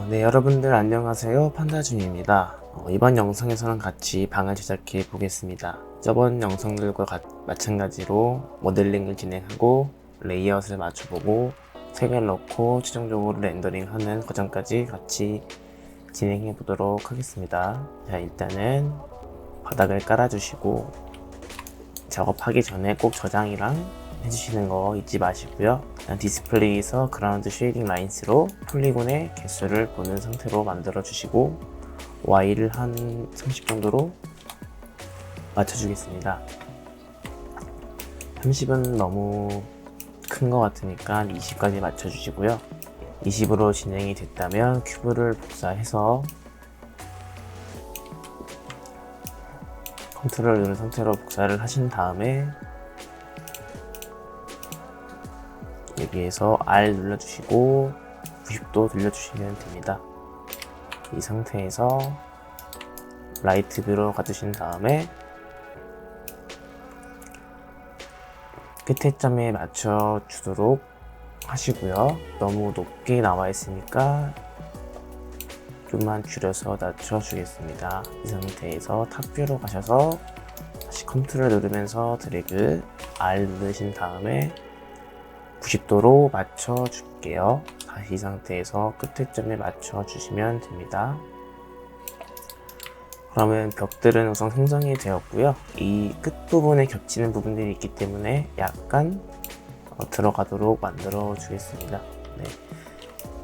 네, 여러분들 안녕하세요. 판다준입니다. 이번 영상에서는 같이 방을 제작해 보겠습니다. 저번 영상들과 마찬가지로 모델링을 진행하고 레이아웃을 맞춰보고 색을 넣고 최종적으로 렌더링하는 과정까지 같이 진행해 보도록 하겠습니다. 자, 일단은 바닥을 깔아주시고 작업하기 전에 꼭 저장이랑 해주시는 거 잊지 마시고요. 디스플레이에서 그라운드 쉐이딩 라인스로 폴리곤의 개수를 보는 상태로 만들어 주시고 Y를 한 30 정도로 맞춰주겠습니다. 30은 너무 큰 것 같으니까 20까지 맞춰주시고요. 20으로 진행이 됐다면 큐브를 복사해서 컨트롤 누른 상태로 복사를 하신 다음에 여기에서 R 눌러주시고 90도 돌려주시면 됩니다. 이 상태에서 라이트 뷰로 가주신 다음에 끝에 점에 맞춰 주도록 하시고요. 너무 높게 나와 있으니까 좀만 줄여서 낮춰 주겠습니다. 이 상태에서 탑 뷰로 가셔서 다시 컨트롤 누르면서 드래그 R 누르신 다음에 90도로 맞춰 줄게요. 다시 이 상태에서 끝에 점에 맞춰 주시면 됩니다. 그러면 벽들은 우선 생성이 되었고요. 이 끝부분에 겹치는 부분들이 있기 때문에 약간 들어가도록 만들어 주겠습니다. 네.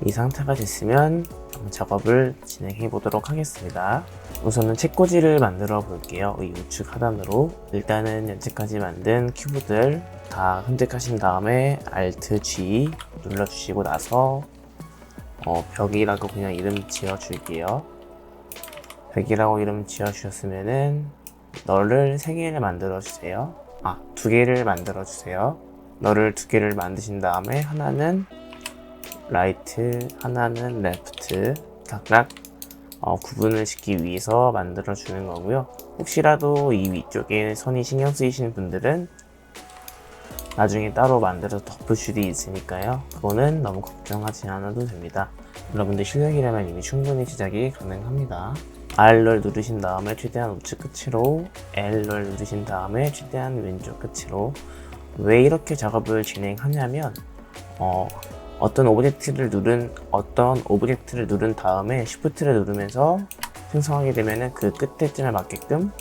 이 상태가 됐으면 작업을 진행해 보도록 하겠습니다. 우선은 책꽂이를 만들어 볼게요. 이 우측 하단으로 일단은 여태까지 만든 큐브들 다 선택하신 다음에 Alt G 눌러주시고 나서 벽이라고 그냥 이름 지어 줄게요. 벽이라고 이름 지어 주셨으면은 너를 3개를 만들어 주세요. 2개를 만들어 주세요. 너를 2개를 만드신 다음에 하나는 라이트, 하나는 레프트 각각 구분을 짓기 위해서 만들어 주는 거고요. 혹시라도 이 위쪽에 선이 신경 쓰이시는 분들은 나중에 따로 만들어서 덮을 수도 있으니까요. 그거는 너무 걱정하지 않아도 됩니다. 여러분들 실력이라면 이미 충분히 제작이 가능합니다. R를 누르신 다음에 최대한 우측 끝으로, L를 누르신 다음에 최대한 왼쪽 끝으로. 왜 이렇게 작업을 진행하냐면 어떤 오브젝트를 누른 다음에 Shift를 누르면서 생성하게 되면은 그 끝에쯤에 맞게끔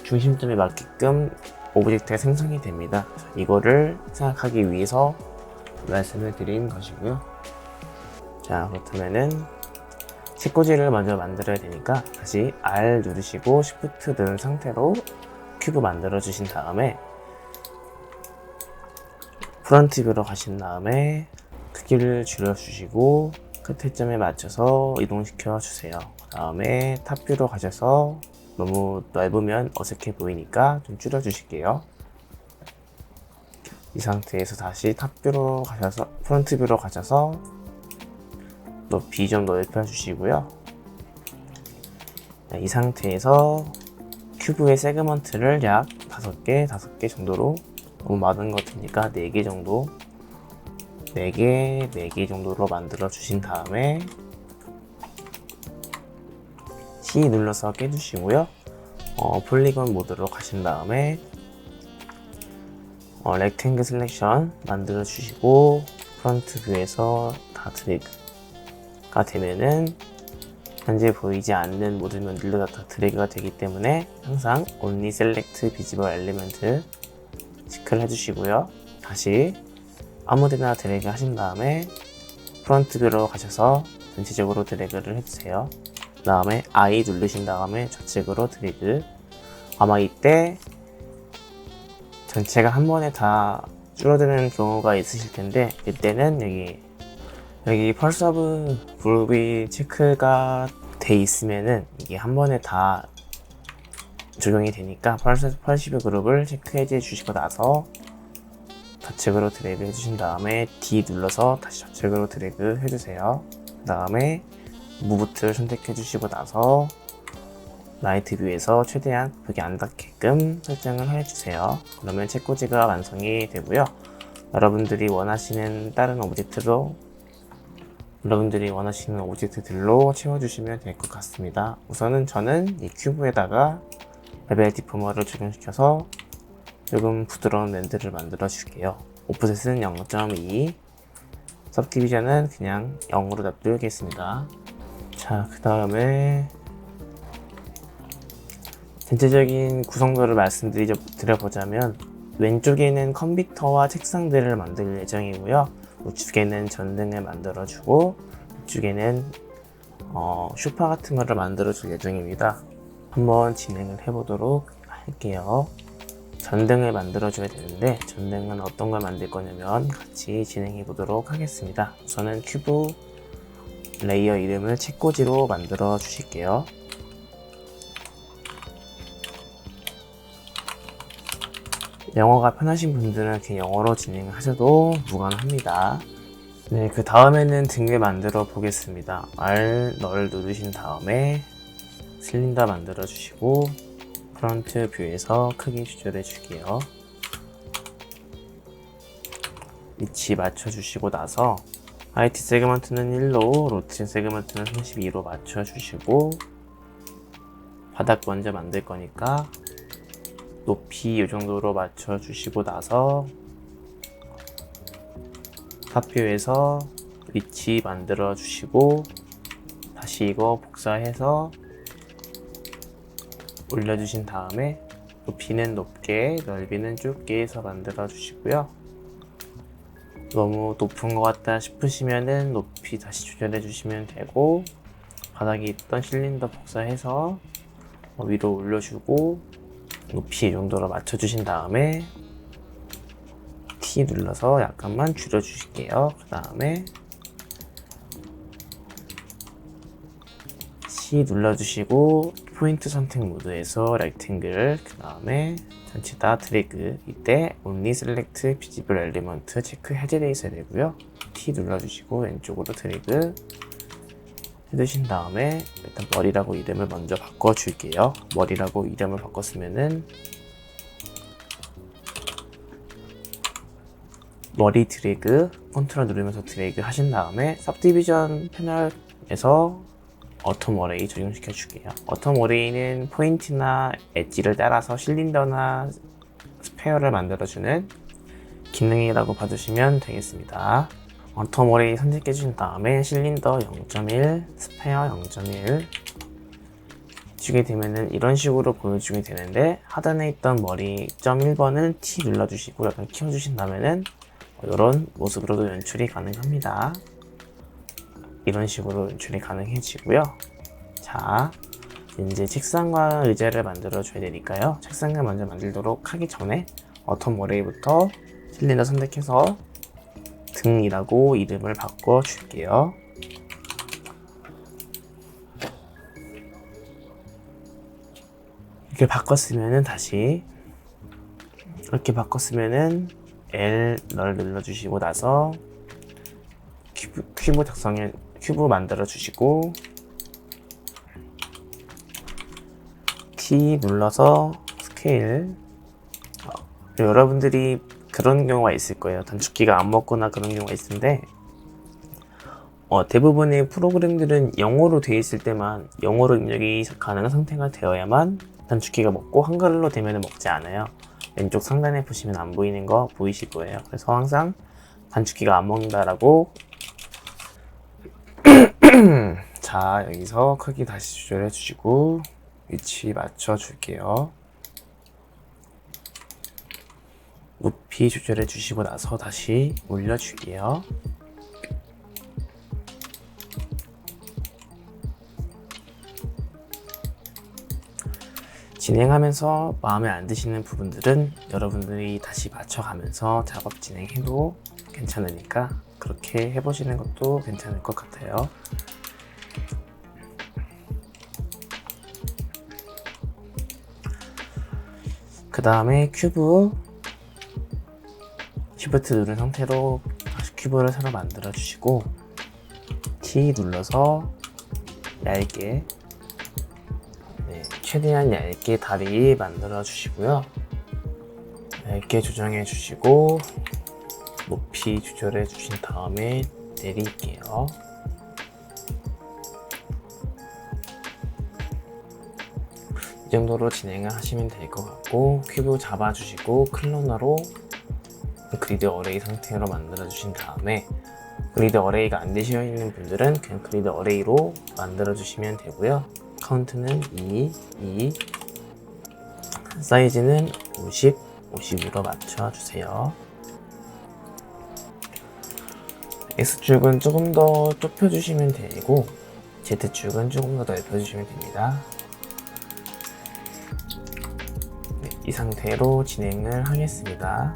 중심점에 맞게끔 오브젝트가 생성이 됩니다. 이거를 생각하기 위해서 말씀을 드린 것이고요. 자, 그렇다면은 책꽂이를 먼저 만들어야 되니까 다시 R 누르시고 Shift 누른 상태로 큐브 만들어 주신 다음에 프론트 뷰로 가신 다음에 크기를 줄여주시고 끝에 점에 맞춰서 이동시켜 주세요. 그 다음에 탑 뷰로 가셔서 너무 넓으면 어색해 보이니까 좀 줄여주실게요. 이 상태에서 다시 탑 뷰로 가셔서 프론트 뷰로 가셔서 높이 좀 넓혀주시고요. 이 상태에서 큐브의 세그먼트를 약 5개 정도로, 너무 많은 것 같으니까 4개 정도, 4개 정도로 만들어 주신 다음에 C 눌러서 깨주시고요. 폴리곤 모드로 가신 다음에 렉탱글 셀렉션 만들어 주시고 프론트 뷰에서 다 드래그가 되면은 현재 보이지 않는 모든 면들로 다 드래그가 되기 때문에 항상 Only Select Visible Element 체크를 해주시고요. 다시 아무데나 드래그 하신 다음에 프론트 뷰로 가셔서 전체적으로 드래그를 해주세요. 그 다음에 I 누르신 다음에 좌측으로 드래그. 아마 이때 전체가 한 번에 다 줄어드는 경우가 있으실 텐데, 이때는 여기 펄스 오브 그룹이 체크가 돼 있으면은 이게 한 번에 다 적용이 되니까 펄스 오브 그룹을 체크해 주시고 나서 좌측으로 드래그 해주신 다음에 D 눌러서 다시 좌측으로 드래그 해주세요. 그 다음에 무브트를 선택해 주시고 나서 라이트 뷰에서 최대한 벽이 안 닿게끔 설정을 해주세요. 그러면 책꽂이가 완성이 되고요. 여러분들이 원하시는 다른 오브젝트도 여러분들이 원하시는 오브젝트들로 채워주시면 될 것 같습니다. 우선은 저는 이 큐브에다가 레벨 디포머를 적용시켜서 조금 부드러운 랜드를 만들어 줄게요. 오프셋은 0.2, सब디비전은 그냥 0으로 놔두겠습니다. 자, 그 다음에 전체적인 구성도를 말씀드려보자면, 왼쪽에는 컴퓨터와 책상들을 만들 예정이고요. 우측에는 전등을 만들어주고, 이쪽에는 소파 같은 거를 만들어줄 예정입니다. 한번 진행을 해보도록 할게요. 전등을 만들어줘야 되는데, 전등은 어떤 걸 만들 거냐면 같이 진행해 보도록 하겠습니다. 우선은 큐브 레이어 이름을 책꽂이로 만들어 주실게요. 영어가 편하신 분들은 이렇게 영어로 진행을 하셔도 무관합니다. 네, 그 다음에는 등을 만들어 보겠습니다. R널 누르신 다음에 실린더 만들어 주시고, 프론트 뷰에서 크기 조절해 줄게요. 위치 맞춰 주시고 나서 하이트 세그먼트는 1로, 로트 세그먼트는 32로 맞춰 주시고, 바닥 먼저 만들 거니까 높이 이 정도로 맞춰 주시고 나서 탑뷰에서 위치 만들어 주시고, 다시 이거 복사해서 올려주신 다음에 높이는 높게, 넓이는 좁게 해서 만들어 주시고요. 너무 높은 것 같다 싶으시면은 높이 다시 조절해 주시면 되고, 바닥에 있던 실린더 복사해서 위로 올려주고, 높이 이 정도로 맞춰 주신 다음에 T 눌러서 약간만 줄여 주실게요. 그 다음에 C 눌러주시고, 포인트 선택 모드에서 렉탱글, 그 다음에 전체 다 드래그, 이때 Only Select Visible Element 체크 해제되어 있어야 되고요. T 눌러주시고 왼쪽으로 드래그 해두신 다음에 일단 머리라고 이름을 먼저 바꿔줄게요. 머리라고 이름을 바꿨으면은 머리 드래그, 컨트롤 누르면서 드래그 하신 다음에 सब디비전 패널에서 어텀 어레이 적용시켜 줄게요. 어텀 어레이는 포인트나 엣지를 따라서 실린더나 스페어를 만들어주는 기능이라고 봐주시면 되겠습니다. 어텀 어레이 선택해 주신 다음에 실린더 0.1, 스페어 0.1 주게 되면은 이런 식으로 보여주게 되는데, 하단에 있던 머리 1번을 T 눌러주시고 약간 키워주신 다음에는 이런 모습으로도 연출이 가능합니다. 이런 식으로 연출이 가능해지고요. 자, 이제 책상과 의자를 만들어 줘야 되니까요. 책상을 먼저 만들도록 하기 전에 어텀 어레이부터 실린더 선택해서 등이라고 이름을 바꿔 줄게요. 이렇게 바꿨으면은 다시 이렇게 바꿨으면은 L널 눌러주시고 나서 큐브 작성에 큐브 만들어 주시고, T 눌러서 스케일. 여러분들이 그런 경우가 있을 거예요. 단축키가 안 먹거나 그런 경우가 있는데, 대부분의 프로그램들은 영어로 되어 있을 때만 영어로 입력이 가능한 상태가 되어야만 단축키가 먹고, 한글로 되면 먹지 않아요. 왼쪽 상단에 보시면 안 보이는 거 보이실 거예요. 그래서 항상 단축키가 안 먹는다라고 자, 여기서 크기 다시 조절해 주시고 위치 맞춰 줄게요. 높이 조절해 주시고 나서 다시 올려 줄게요. 진행하면서 마음에 안 드시는 부분들은 여러분들이 다시 맞춰가면서 작업 진행해도 괜찮으니까 그렇게 해보시는 것도 괜찮을 것 같아요. 그 다음에 큐브 Shift 누른 상태로 다시 큐브를 새로 만들어 주시고, T 눌러서 얇게, 최대한 얇게 다리 만들어 주시고요. 얇게 조정해 주시고 높이 조절해 주신 다음에 내릴게요. 이 정도로 진행을 하시면 될 것 같고, 큐브 잡아주시고 클로너로 그리드 어레이 상태로 만들어 주신 다음에, 그리드 어레이가 안 되시어 있는 분들은 그냥 그리드 어레이로 만들어 주시면 되고요. 카운트는 2, 사이즈는 50, 50으로 맞춰 주세요. X축은 조금 더 좁혀 주시면 되고, Z축은 조금 더 넓혀 주시면 됩니다. 네, 이 상태로 진행을 하겠습니다.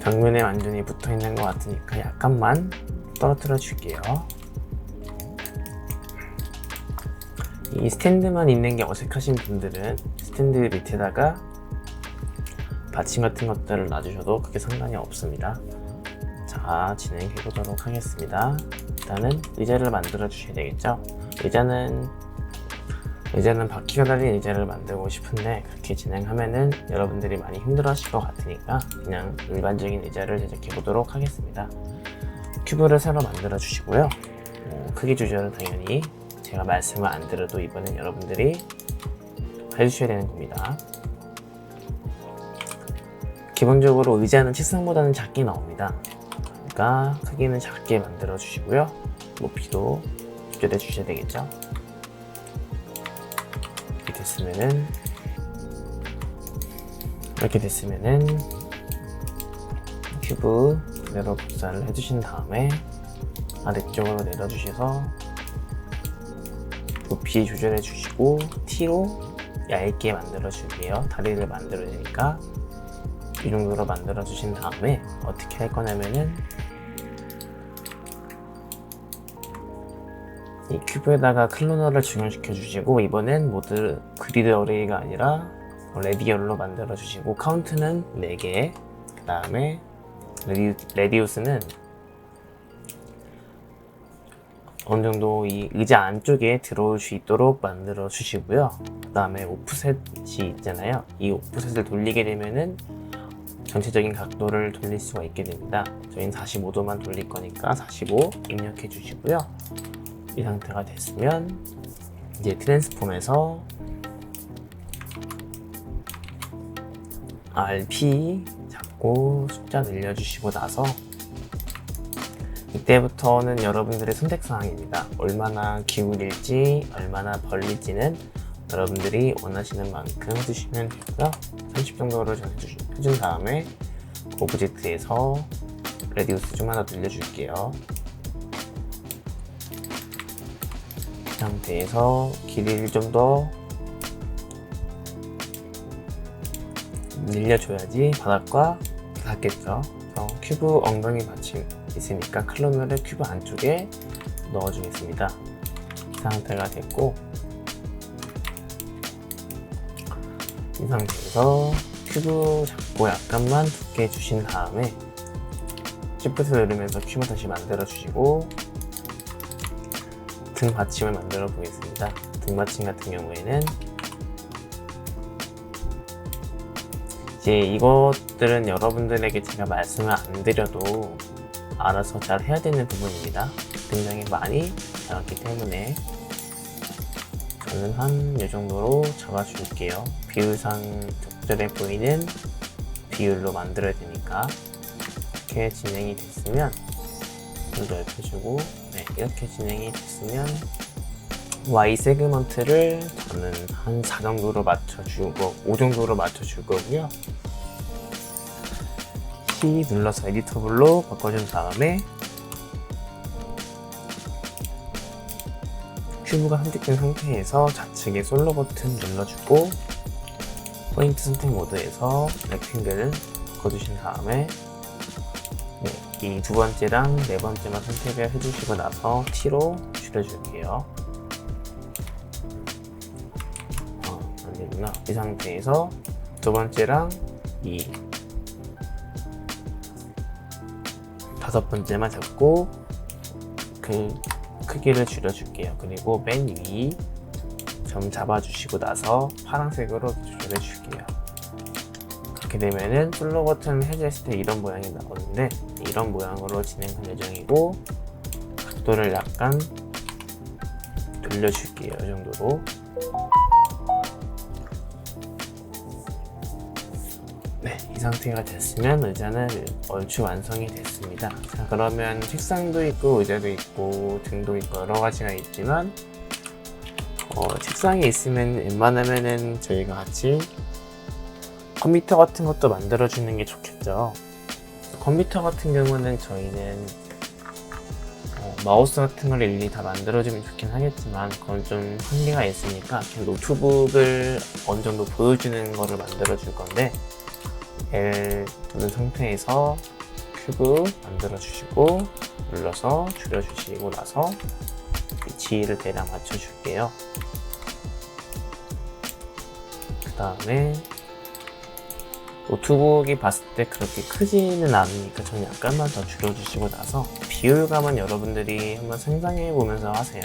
벽면에 완전히 붙어 있는 것 같으니까 약간만 떨어뜨려 줄게요. 이 스탠드만 있는 게 어색하신 분들은 스탠드 밑에다가 받침 같은 것들을 놔주셔도 크게 상관이 없습니다. 자, 진행해 보도록 하겠습니다. 일단은 의자를 만들어 주셔야 되겠죠. 의자는 바퀴가 달린 의자를 만들고 싶은데, 그렇게 진행하면은 여러분들이 많이 힘들어 하실 것 같으니까 그냥 일반적인 의자를 제작해 보도록 하겠습니다. 큐브를 새로 만들어 주시고요. 크기 조절은 당연히 제가 말씀을 안 드려도 이번엔 여러분들이 해주셔야 되는 겁니다. 기본적으로 의자는 책상보다는 작게 나옵니다. 그러니까 크기는 작게 만들어 주시고요. 높이도 조절해 주셔야 되겠죠. 이렇게 됐으면은 큐브 그대로 복사를 해주신 다음에 아래쪽으로 내려주셔서 높이 조절해 주시고 T로 얇게 만들어 줄게요. 다리를 만들어야 되니까 이 정도로 만들어 주신 다음에 어떻게 할 거냐면은 이 큐브에다가 클로너를 적용시켜 주시고, 이번엔 모두 그리드 어레이가 아니라 레디얼로 만들어 주시고, 카운트는 4개, 그 다음에 레디우스는 어느 정도 이 의자 안쪽에 들어올 수 있도록 만들어 주시고요. 그 다음에 오프셋이 있잖아요. 이 오프셋을 돌리게 되면은 전체적인 각도를 돌릴 수가 있게 됩니다. 저희는 45도만 돌릴 거니까 45 입력해 주시고요. 이 상태가 됐으면 이제 트랜스폼에서 RP 잡고 숫자 늘려주시고 나서 이때부터는 여러분들의 선택사항입니다. 얼마나 기울일지, 얼마나 벌릴지는 여러분들이 원하시는 만큼 해주시면 되고요. 30 정도를 해준 다음에 오브젝트에서 레디우스 좀 하나 늘려줄게요. 이 상태에서 길이를 좀 더 늘려줘야지 바닥과 닿겠죠. 그래서 큐브 엉덩이 받침 있으니까 클로너를 큐브 안쪽에 넣어주겠습니다. 이 상태가 됐고, 이 상태에서 큐브 잡고 약간만 두께 주신 다음에 Shift 누르면서 큐브 다시 만들어 주시고 등 받침을 만들어 보겠습니다. 등 받침 같은 경우에는 이제 이것들은 여러분들에게 제가 말씀을 안 드려도 알아서 잘 해야 되는 부분입니다. 굉장히 많이 잡았기 때문에 저는 한 이 정도로 잡아줄게요. 비율상 적절해 보이는 비율로 만들어야 되니까. 이렇게 진행이 됐으면 좀 넓혀주고, 네, 이렇게 진행이 됐으면 Y 세그먼트를 저는 한 4 정도로 맞춰주고 5 정도로 맞춰줄 거고요. C 눌러서 에디터블로 바꿔준 다음에 큐브가 선택된 상태에서 좌측에 솔로 버튼 눌러주고 포인트 선택 모드에서 렉탱글을 바꿔주신 다음에 이 두 번째랑 네 번째만 선택을 해주시고 나서 T로 줄여줄게요. 안 되구나. 이 상태에서 두 번째랑 이 다섯 번째만 잡고 그 크기를 줄여줄게요. 그리고 맨 위 점 잡아주시고 나서 파란색으로 조절해줄게요. 그렇게 되면은 슬로우 버튼 해제했을 때 이런 모양이 나오는데, 이런 모양으로 진행할 예정이고, 각도를 약간 늘려줄게요. 이 정도로. 네, 이 상태가 됐으면 의자는 얼추 완성이 됐습니다. 자, 그러면 책상도 있고 의자도 있고 등도 있고 여러 가지가 있지만 책상에 있으면 웬만하면은 저희가 같이 컴퓨터 같은 것도 만들어 주는 게 좋겠죠. 컴퓨터 같은 경우는 저희는 마우스 같은 걸 일일이 다 만들어주면 좋긴 하겠지만 그건 좀 한계가 있으니까 노트북을 어느 정도 보여주는 거를 만들어 줄 건데, L 누른 상태에서 큐브 만들어 주시고 눌러서 줄여 주시고 나서 위치를 대략 맞춰 줄게요. 그 다음에 노트북이 봤을 때 그렇게 크지는 않으니까 저는 약간만 더 줄여주시고 나서 비율감은 여러분들이 한번 상상해 보면서 하세요.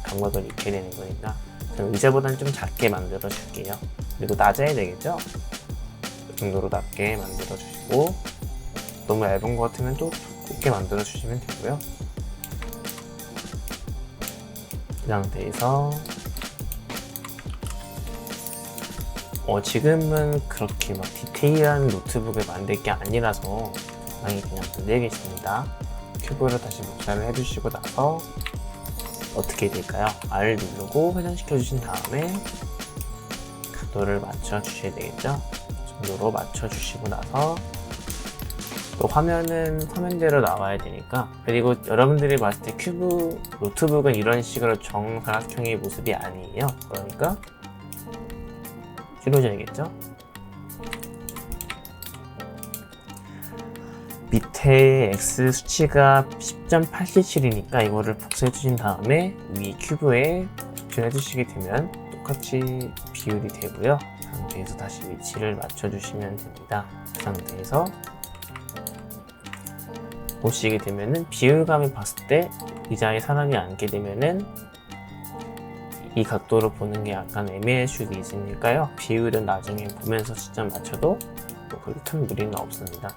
감각을 잃게 되는 거니까. 저는 의자보다는 좀 작게 만들어 줄게요. 그리고 낮아야 되겠죠? 이 정도로 낮게 만들어 주시고, 너무 얇은 것 같으면 또 두껍게 만들어 주시면 되고요. 이 상태에서 지금은 그렇게 막 디테일한 노트북을 만들 게 아니라서 적당히 그냥 만들겠습니다. 큐브를 다시 복사를 해주시고 나서 어떻게 될까요? R 누르고 회전시켜 주신 다음에 각도를 맞춰 주셔야 되겠죠? 이 정도로 맞춰 주시고 나서 또 화면은 화면대로 나와야 되니까, 그리고 여러분들이 봤을 때 큐브 노트북은 이런 식으로 정사각형의 모습이 아니에요. 그러니까 길어져야겠죠? 밑에 X 수치가 10.877이니까 이거를 복사해 주신 다음에 위 큐브에 표현해 주시게 되면 똑같이 비율이 되고요. 그 상태에서 다시 위치를 맞춰 주시면 됩니다. 그 상태에서 보시게 되면은 비율감을 봤을 때 의자에 사람이 앉게 되면은 이 각도로 보는 게 약간 애매할 수도 있으니까요. 비율은 나중에 보면서 시점 맞춰도 그렇게 큰 무리는 없습니다.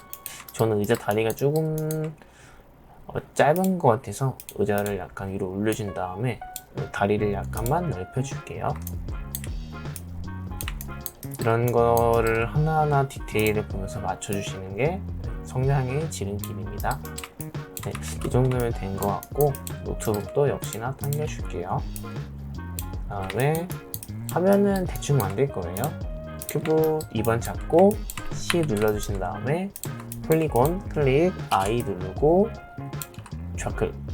저는 의자 다리가 조금 짧은 것 같아서 의자를 약간 위로 올려준 다음에 다리를 약간만 넓혀줄게요. 이런 거를 하나하나 디테일을 보면서 맞춰주시는 게 성장의 지름길입니다. 네, 이 정도면 된 것 같고 노트북도 역시나 당겨줄게요. 그 다음에 화면은 대충 만들 거예요. 큐브 2번 잡고 C 눌러주신 다음에 폴리곤 클릭 I 누르고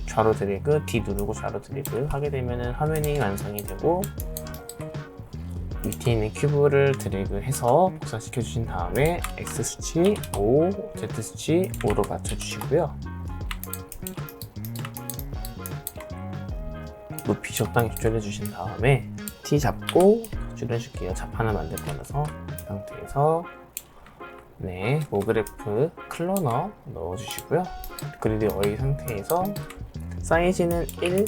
좌로 드래그 D 누르고 좌로 드래그 하게 되면 화면이 완성이 되고, 밑에 있는 큐브를 드래그해서 복사시켜 주신 다음에 X 수치 5, Z 수치 5로 맞춰 주시고요. 높이 적당히 조절해 주신 다음에 T 잡고 줄여줄게요. 잡 하나 만들 거라서. 이 상태에서 네, 모그래프 클로너 넣어주시고요. 그리드 어이 상태에서 사이즈는 1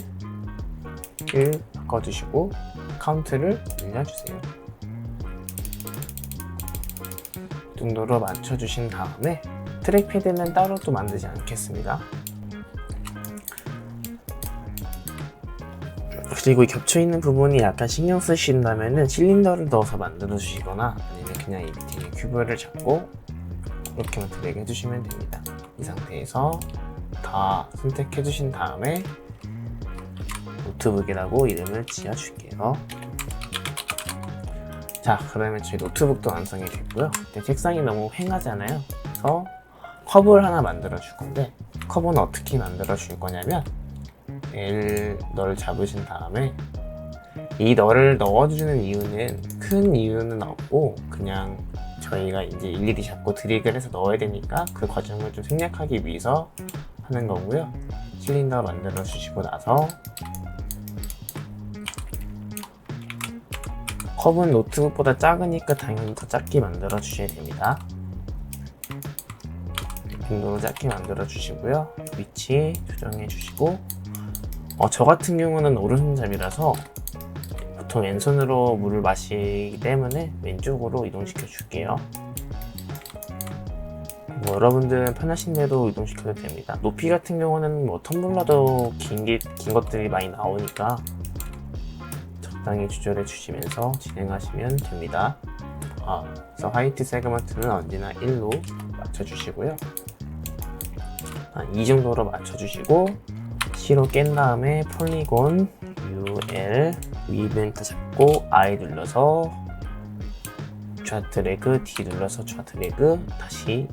바꿔주시고 카운트를 늘려주세요. 이 정도로 맞춰주신 다음에 트랙패드는 따로 또 만들지 않겠습니다. 그리고 겹쳐있는 부분이 약간 신경 쓰신다면 실린더를 넣어서 만들어 주시거나 아니면 그냥 이 밑에 있는 큐브를 잡고 이렇게만 드래그 해주시면 됩니다. 이 상태에서 다 선택해 주신 다음에 노트북이라고 이름을 지어줄게요. 자, 그러면 저희 노트북도 완성이 됐고요. 근데 책상이 너무 휑하잖아요. 그래서 컵을 하나 만들어 줄 건데, 컵은 어떻게 만들어 줄 거냐면 L 널 잡으신 다음에 이 널을 넣어주는 이유는 큰 이유는 없고 그냥 저희가 이제 일일이 잡고 드래그를 해서 넣어야 되니까 그 과정을 좀 생략하기 위해서 하는 거고요. 실린더 만들어 주시고 나서 컵은 노트북보다 작으니까 당연히 더 작게 만들어 주셔야 됩니다. 이 정도로 작게 만들어 주시고요. 위치 조정해 주시고, 저 같은 경우는 오른손잡이라서 보통 왼손으로 물을 마시기 때문에 왼쪽으로 이동시켜 줄게요. 여러분들은 편하신 대로 이동시켜도 됩니다. 높이 같은 경우는 텀블러도 긴 것들이 많이 나오니까 적당히 조절해 주시면서 진행하시면 됩니다. 그래서 화이트 세그먼트는 언제나 1로 맞춰주시고요. 이 정도로 맞춰주시고 C로 깬 다음에 폴리곤 UL 위벤트 잡고 I 눌러서 좌트래그, D 눌러서 좌트래그, 다시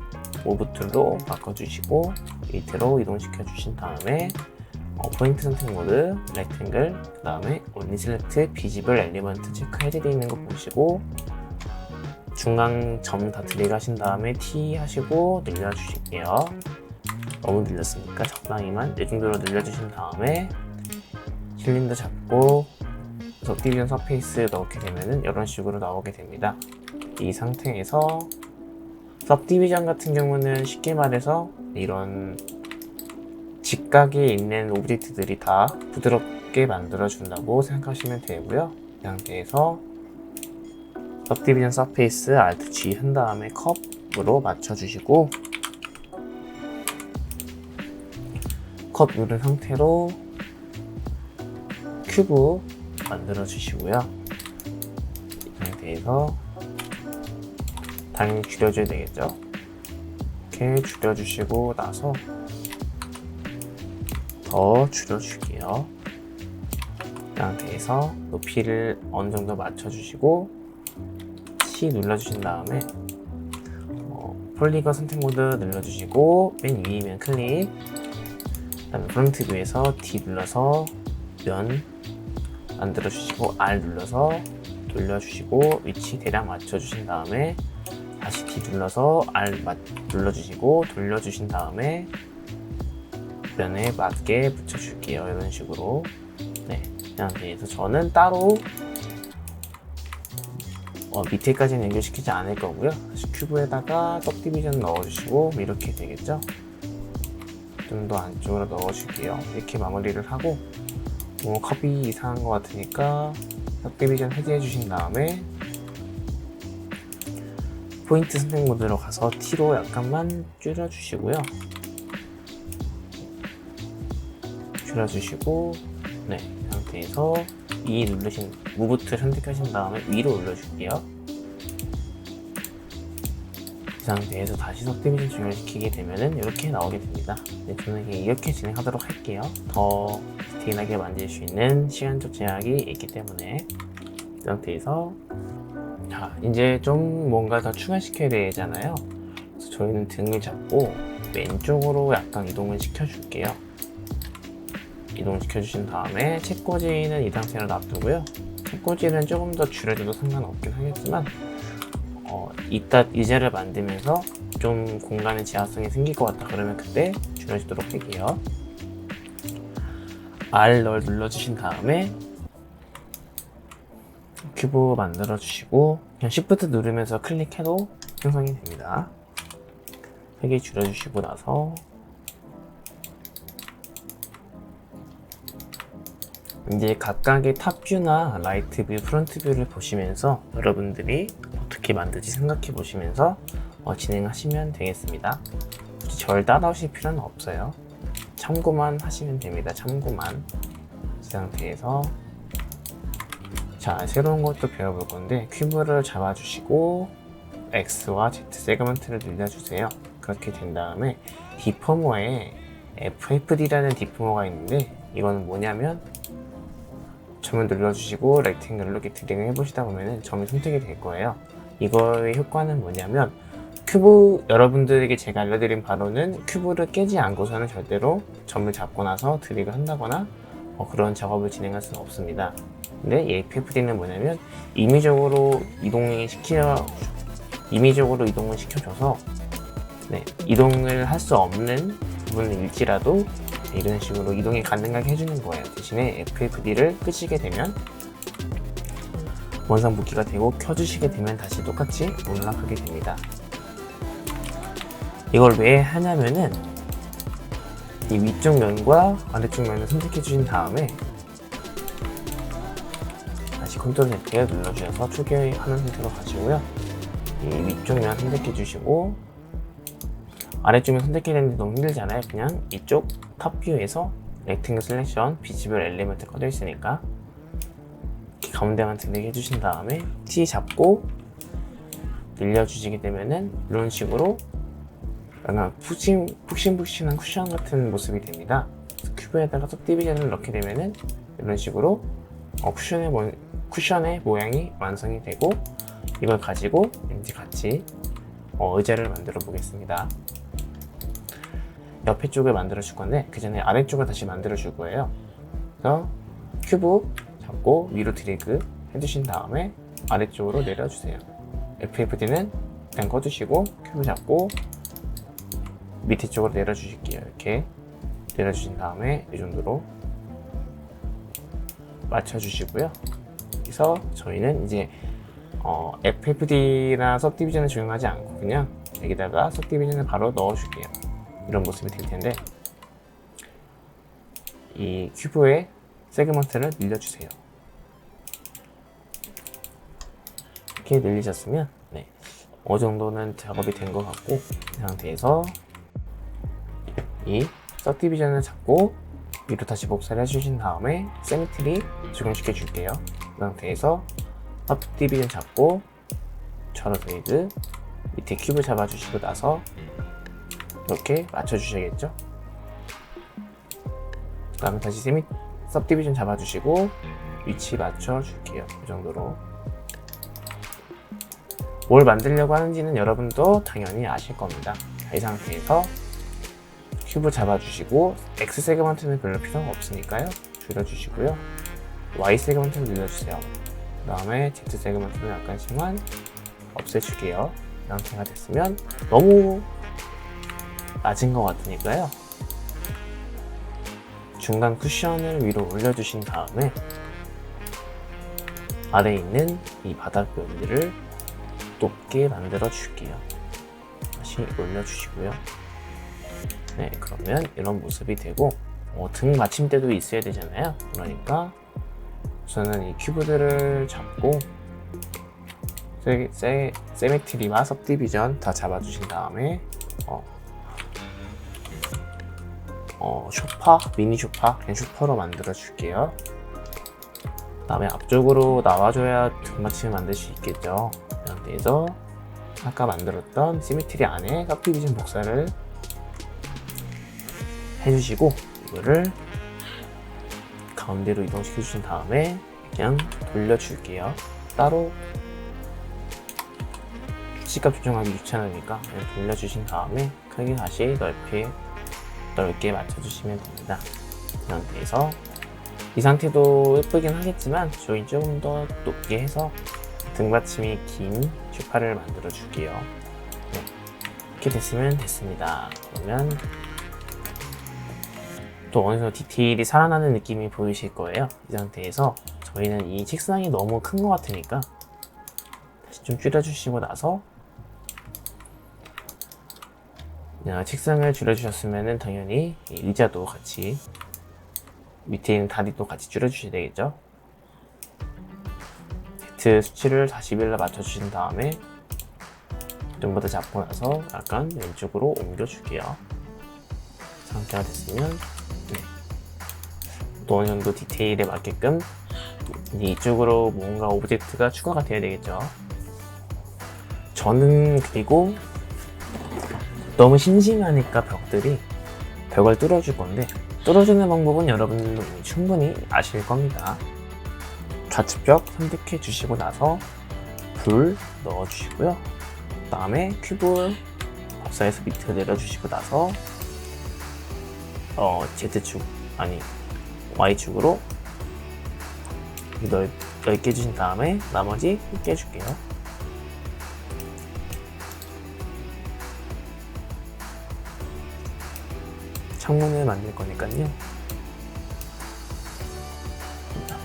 모브 툴로 바꿔주시고 밑으로 이동시켜 주신 다음에 포인트 선택 모드, 렉탱글, 그 다음에 only select visible element 체크해드리 있는 거 보시고 중간 점 다 드래그 하신 다음에 T 하시고 늘려주실게요. 너무 늘렸으니까 적당히만 이 정도로 늘려주신 다음에 실린더 잡고 디비전 서페이스 넣게 되면은 이런 식으로 나오게 됩니다. 이 상태에서 सब디비전 같은 경우는 쉽게 말해서 이런 직각에 있는 오브젝트들이 다 부드럽게 만들어준다고 생각하시면 되고요. 이 상태에서 सब디비전 서페이스 Alt G 한 다음에 컵으로 맞춰주시고 컵 누른 상태로 큐브 만들어 주시고요. 이 상태에서 당연히 줄여줘야 되겠죠. 이렇게 줄여주시고 나서 더 줄여줄게요. 이 상태에서 높이를 어느 정도 맞춰주시고 C 눌러주신 다음에 폴리건 선택 모드 눌러주시고 맨 위면 클릭, 그다음에 프론트 뷰에서 D 눌러서 면 만들어주시고 R 눌러서 돌려주시고 위치 대략 맞춰주신 다음에 다시 D 눌러서 R 눌러주시고 돌려주신 다음에 면에 맞게 붙여줄게요. 이런 식으로. 네, 이 상태에서 저는 따로 밑에까지는 연결시키지 않을 거고요. 다시 큐브에다가 सब디비전 넣어주시고 이렇게 되겠죠. 좀 더 안쪽으로 넣어줄게요. 이렇게 마무리를 하고 컵이 이상한 것 같으니까 सब디비전 해제해 주신 다음에 포인트 선택 모드로 가서 T로 약간만 줄여주시고요. 줄여주시고 네, 이 상태에서 E 누르신 무브트 선택하신 다음에 위로 올려줄게요. 이 상태에서 다시 석디비전 중요시키게 되면은 이렇게 나오게 됩니다. 네, 저는 이렇게 진행하도록 할게요. 더 디테일하게 만들 수 있는 시간적 제약이 있기 때문에. 이 상태에서 자, 이제 좀 뭔가 더 추가시켜야 되잖아요. 그래서 저희는 등을 잡고 왼쪽으로 약간 이동을 시켜줄게요. 이동시켜주신 다음에 책꽂이는 이 상태로 놔두고요. 책꽂이는 조금 더 줄여줘도 상관없긴 하겠지만 이따 의자를 만들면서 좀 공간의 제한성이 생길 것 같다 그러면 그때 줄여주도록 할게요. R 눌러주신 다음에 큐브 만들어 주시고 그냥 Shift 누르면서 클릭해도 형성이 됩니다. 3개 줄여주시고 나서 이제 각각의 탑뷰나 라이트 뷰, 프론트 뷰를 보시면서 여러분들이 어떻게 만들지 생각해 보시면서 진행하시면 되겠습니다. 굳이 절 따라오실 필요는 없어요. 참고만 하시면 됩니다. 참고만. 이 상태에서 자, 새로운 것도 배워볼 건데 큐브를 잡아주시고 X와 Z 세그먼트를 늘려주세요. 그렇게 된 다음에 디포머에 FFD라는 디포머가 있는데 이거는 뭐냐면 점을 눌러주시고 렉탱글로 이렇게 드래그 해보시다 보면 점이 선택이 될 거예요. 이거의 효과는 뭐냐면 큐브, 여러분들에게 제가 알려드린 바로는 큐브를 깨지 않고서는 절대로 점을 잡고 나서 드래그 한다거나 그런 작업을 진행할 수는 없습니다. 근데 이 FFD는 뭐냐면 임의적으로 이동을 시켜줘서 네, 이동을 할 수 없는 부분일지라도 이런 식으로 이동이 가능하게 해주는 거예요. 대신에 FFD를 끄시게 되면 원상 복귀가 되고 켜주시게 되면 다시 똑같이 올라가게 됩니다. 이걸 왜 하냐면은 이 위쪽 면과 아래쪽 면을 선택해 주신 다음에 다시 컨트롤 Z 눌러주셔서 초기화하는 상태로 가시고요. 이 위쪽 면 선택해 주시고 아래쪽 면 선택해야 되는데 너무 힘들잖아요. 그냥 이쪽 탑 뷰에서 렉탱글 셀렉션 비지블 엘리먼트 꺼져 있으니까 이렇게 가운데만 드래그 해주신 다음에 T 잡고 늘려주시게 되면은 이런 식으로 약간 푹신푹신한 쿠션 같은 모습이 됩니다. 큐브에다가 सब디비전을 넣게 되면은 이런 식으로 쿠션의 모양이 완성이 되고, 이걸 가지고 이제 같이 의자를 만들어 보겠습니다. 옆에 쪽을 만들어 줄 건데 그 전에 아래쪽을 다시 만들어 줄 거예요. 그래서 큐브 잡고 위로 드래그 해주신 다음에 아래쪽으로 내려주세요. FFD는 그냥 꺼주시고 큐브 잡고 밑에 쪽으로 내려주실게요. 이렇게 내려주신 다음에 이 정도로 맞춰주시고요. 그래서 저희는 이제 FFD나 सब디비전을 적용하지 않고 그냥 여기다가 सब디비전을 바로 넣어줄게요. 이런 모습이 될 텐데, 이 큐브의 세그먼트를 늘려주세요. 이렇게 늘리셨으면 어느 정도는 작업이 된 것 같고, 이 상태에서 이 सब디비전을 잡고 위로 다시 복사를 해주신 다음에 시메트리 적용시켜 줄게요. 이 상태에서 सब디비전 잡고 좌로 드래그 밑에 큐브 잡아주시고 나서 이렇게 맞춰주셔야겠죠. 그 다음에 다시 सब디비전 잡아주시고 위치 맞춰줄게요. 이 정도로. 뭘 만들려고 하는지는 여러분도 당연히 아실 겁니다. 이 상태에서 큐브 잡아주시고 X 세그먼트는 별로 필요가 없으니까요. 줄여주시고요. Y 세그먼트는 늘려주세요. 그 다음에 Z 세그먼트는 약간씩만 없애줄게요. 이 상태가 됐으면 너무 낮은 것 같으니까요. 중간 쿠션을 위로 올려주신 다음에 아래에 있는 이 바닥 면들을 높게 만들어 줄게요. 다시 올려주시고요. 그러면 이런 모습이 되고, 등 받침대도 있어야 되잖아요. 그러니까 우선은 이 큐브들을 잡고 세메트리와 सब디비전 다 잡아주신 다음에 미니 쇼파, 그냥 쇼파로 만들어 줄게요. 그 다음에 앞쪽으로 나와줘야 등 받침을 만들 수 있겠죠. 이 상태에서 아까 만들었던 시메트리 안에 सब디비전 복사를 해주시고, 이거를 가운데로 이동시켜 주신 다음에 그냥 돌려줄게요. 따로 시값 조정하기 귀찮으니까 그냥 돌려주신 다음에 크게 다시 넓게 맞춰주시면 됩니다. 이 상태에서 이 상태도 예쁘긴 하겠지만 저희 조금 더 높게 해서 등받침이 긴 쇼파를 만들어 줄게요. 이렇게 됐으면 됐습니다. 그러면 또 어느 정도 디테일이 살아나는 느낌이 보이실 거예요. 이 상태에서 저희는 이 책상이 너무 큰 것 같으니까 다시 좀 줄여주시고 나서, 책상을 줄여주셨으면 당연히 의자도 같이 밑에 있는 다리도 같이 줄여주셔야 되겠죠. Z 수치를 41로 맞춰주신 다음에 눈보다 잡고 나서 약간 왼쪽으로 옮겨줄게요. 상태가 됐으면 또 어느 정도 디테일에 맞게끔 이쪽으로 뭔가 오브젝트가 추가가 돼야 되겠죠. 저는 그리고 너무 심심하니까 벽을 뚫어줄 건데, 뚫어주는 방법은 여러분들도 충분히 아실 겁니다. 좌측벽 선택해 주시고 나서 불 넣어주시고요. 그 다음에 큐브 복사해서 밑으로 내려주시고 나서 Z축 Y축으로 넓게 해주신 다음에 나머지 좁게 해줄게요. 창문을 만들 거니까요.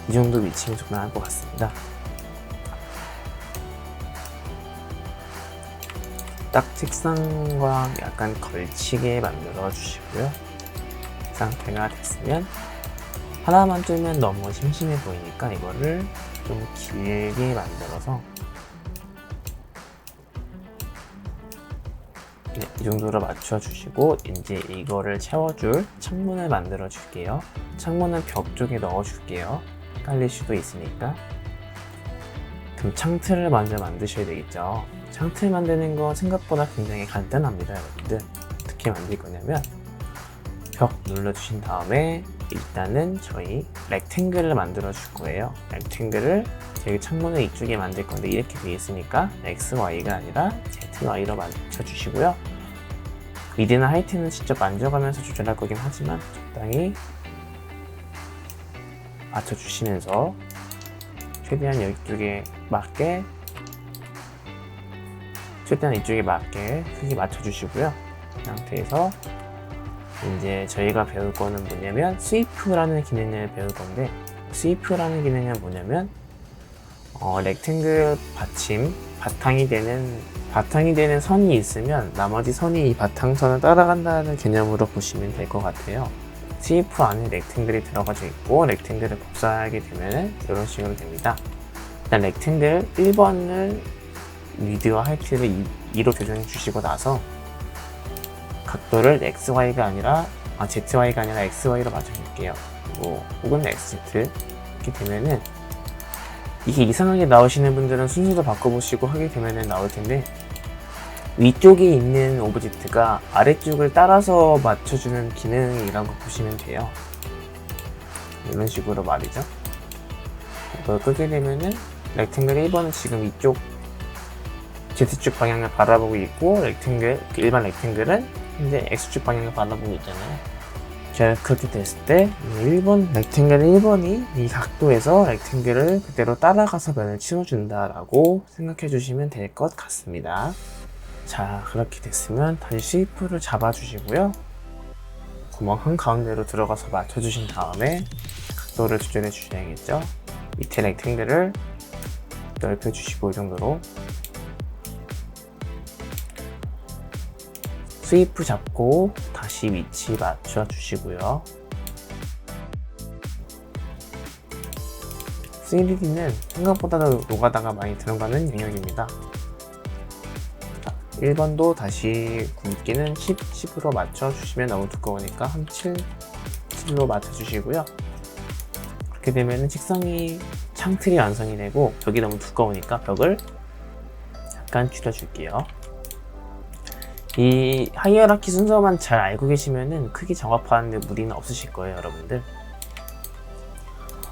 이 정도 위치면 적당할 것 같습니다. 딱 책상과 약간 걸치게 만들어 주시고요. 상태가 됐으면, 하나만 뚫면 너무 심심해 보이니까 이거를 좀 길게 만들어서 이 정도로 맞춰 주시고, 이제 이거를 채워줄 창문을 만들어 줄게요. 창문은 벽 쪽에 넣어 줄게요. 헷갈릴 수도 있으니까. 그럼 창틀을 먼저 만드셔야 되겠죠. 창틀 만드는 거 생각보다 굉장히 간단합니다, 여러분들. 어떻게 만들 거냐면 벽 눌러주신 다음에 일단은 저희 렉탱글을 만들어 줄 거예요. 렉탱글을 저희 창문을 이쪽에 만들 건데 이렇게 되어 있으니까 XY가 아니라 ZY로 맞춰 주시고요. 미드나 하이트는 직접 만져가면서 조절할 거긴 하지만 적당히 맞춰 주시면서 최대한 이쪽에 맞게 크게 맞춰 주시고요. 그 상태에서 이제 저희가 배울 거는 뭐냐면 스위프라는 기능을 배울 건데, 스위프라는 기능은 뭐냐면 렉탱글 바탕이 되는 선이 있으면 나머지 선이 이 바탕선을 따라간다는 개념으로 보시면 될 것 같아요. 스위프 안에 렉탱글이 들어가져 있고 렉탱글을 복사하게 되면 이런 식으로 됩니다. 일단 렉탱글 1번을 미드와 하이트를 2로 조정해 주시고 나서 각도를 ZY가 아니라 XY로 맞춰줄게요. 혹은 XZ 이렇게 되면은 이게 이상하게 나오시는 분들은 순서도 바꿔보시고 하게 되면은 나올 텐데, 위쪽에 있는 오브젝트가 아래쪽을 따라서 맞춰주는 기능이라고 보시면 돼요. 이런 식으로 말이죠. 이걸 끄게 되면은 렉탱글 1번은 지금 이쪽 Z축 방향을 바라보고 있고 일반 렉탱글은 현재 X축 방향을 바라보고 있잖아요. 자, 그렇게 됐을 때 렉탱글 1번이 이 각도에서 렉탱글을 그대로 따라가서 면을 치워준다라고 생각해 주시면 될 것 같습니다. 자, 그렇게 됐으면 다시 쉐이프를 잡아주시고요. 구멍 한가운데로 들어가서 맞춰주신 다음에 각도를 조절해 주셔야겠죠. 밑에 렉탱글을 넓혀주시고 이 정도로 스위프 잡고 다시 위치 맞춰 주시고요. 3D는 생각보다도 노가다가 많이 들어가는 영역입니다. 1번도 다시 굵기는 10으로 맞춰 주시면 너무 두꺼우니까 한 7로 맞춰 주시고요. 그렇게 되면 창틀이 완성이 되고, 벽이 너무 두꺼우니까 벽을 약간 줄여 줄게요. 이 하이어라키 순서만 잘 알고 계시면은 크게 작업하는데 무리는 없으실 거예요, 여러분들.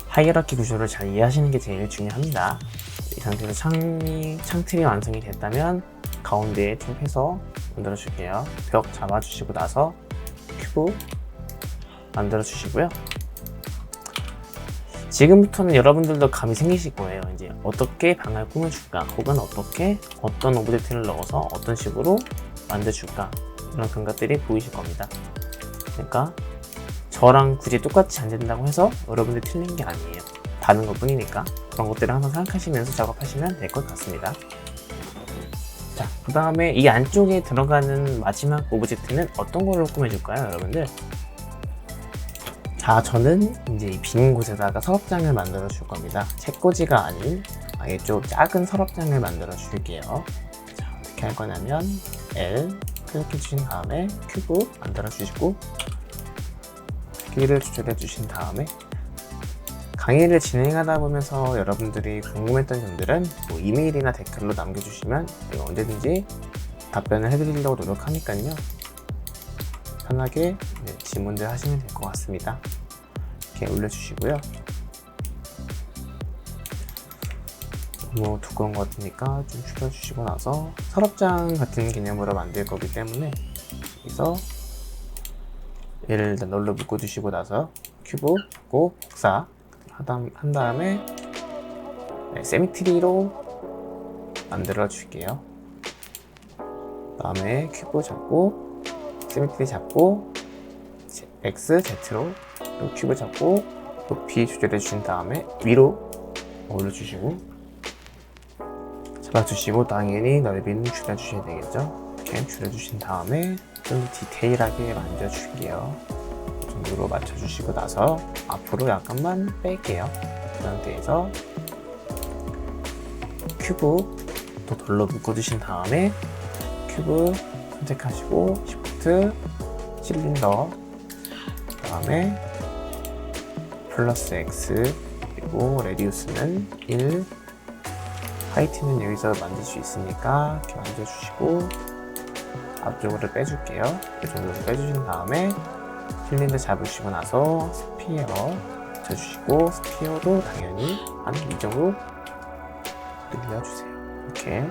하이어라키 구조를 잘 이해하시는 게 제일 중요합니다. 이 상태로 창틀이 완성이 됐다면 가운데에 좀 해서 만들어 줄게요. 벽 잡아주시고 나서 큐브 만들어 주시고요. 지금부터는 여러분들도 감이 생기실 거예요. 이제 어떻게 방을 꾸며줄까, 혹은 어떤 오브젝트를 넣어서 어떤 식으로 만들어줄까, 이런 감각들이 보이실 겁니다. 그러니까 저랑 굳이 똑같이 안 된다고 해서 여러분들 틀린 게 아니에요. 다른 것 뿐이니까 그런 것들을 항상 생각하시면서 작업하시면 될 것 같습니다. 자, 그 다음에 이 안쪽에 들어가는 마지막 오브젝트는 어떤 걸로 꾸며줄까요, 여러분들? 자, 저는 이제 이 빈 곳에다가 서랍장을 만들어 줄 겁니다. 책꽂이가 아닌 아예 좀 작은 서랍장을 만들어 줄게요. 자, 어떻게 할 거냐면 L 클릭해 주신 다음에 큐브 만들어 주시고 크기를 조절해 주신 다음에 강의를 진행하다 보면서 여러분들이 궁금했던 점들은 이메일이나 댓글로 남겨주시면 제가 언제든지 답변을 해드리려고 노력하니까요. 편하게 질문들 하시면 될 것 같습니다. 이렇게 올려주시고요. 너무 두꺼운 것 같으니까 좀 줄여주시고 나서 서랍장 같은 개념으로 만들 거기 때문에 여기서 얘를 일단 널로 묶어주시고 나서 큐브 잡고 복사 한 다음에 세미트리로 만들어 줄게요. 그 다음에 큐브 잡고 세미트리 잡고 X, Z로 큐브 잡고 높이 조절해 주신 다음에 위로 올려주시고 잡아주시고 당연히 넓이는 줄여주셔야 되겠죠. 이렇게 줄여주신 다음에 좀 디테일하게 만져줄게요. 이 정도로 맞춰주시고 나서 앞으로 약간만 뺄게요. 그 상태에서 큐브 또 돌로 묶어주신 다음에 큐브 선택하시고 Shift 실린더 그 다음에 플러스 X 그리고 레디우스는 1 하이트는 여기서 만들 수 있으니까 이렇게 만져주시고 앞쪽으로 빼줄게요. 이 정도로 빼주신 다음에 실린더 잡으시고 나서 스피어 붙여주시고 스피어도 당연히 한 이 정도 늘려주세요. 이렇게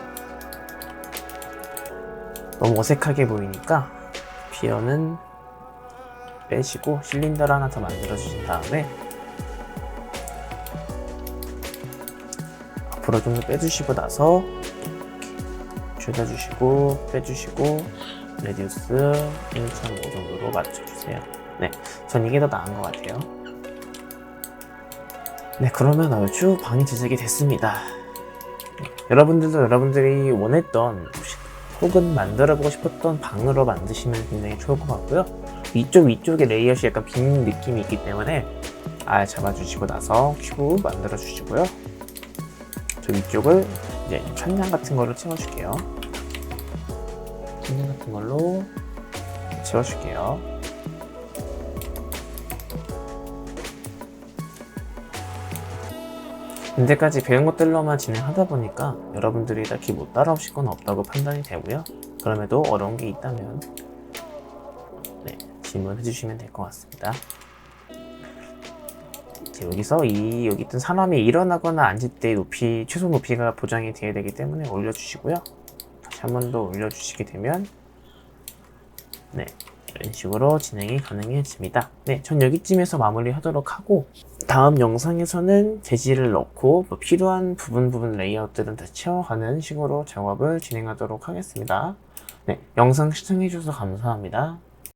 너무 어색하게 보이니까 스피어는 빼시고 실린더를 하나 더 만들어 주신 다음에 앞으로 좀 더 빼주시고 나서 줄여주시고 빼주시고 레디우스 1.5 정도로 맞춰주세요. 네, 전 이게 더 나은 것 같아요. 네, 그러면 얼추 방이 제작이 됐습니다. 네, 여러분들도 여러분들이 원했던 혹은 만들어보고 싶었던 방으로 만드시면 굉장히 좋을 것 같고요. 위쪽에 레이아웃이 약간 빈 느낌이 있기 때문에 아예 잡아주시고 나서 큐브 만들어 주시고요. 저 위쪽을 이제 천장 같은 걸로 채워줄게요. 천장 같은 걸로 채워줄게요. 현재까지 배운 것들로만 진행하다 보니까 여러분들이 딱히 못 따라오실 건 없다고 판단이 되고요. 그럼에도 어려운 게 있다면 네, 질문해 주시면 될 것 같습니다. 여기서 여기 있던 사람이 일어나거나 앉을 때 최소 높이가 보장이 되어야 되기 때문에 올려주시고요. 다시 한 번 더 올려주시게 되면 네, 이런 식으로 진행이 가능해집니다. 네, 전 여기쯤에서 마무리하도록 하고 다음 영상에서는 재질을 넣고 필요한 부분 레이아웃들은 다 채워가는 식으로 작업을 진행하도록 하겠습니다. 네, 영상 시청해주셔서 감사합니다.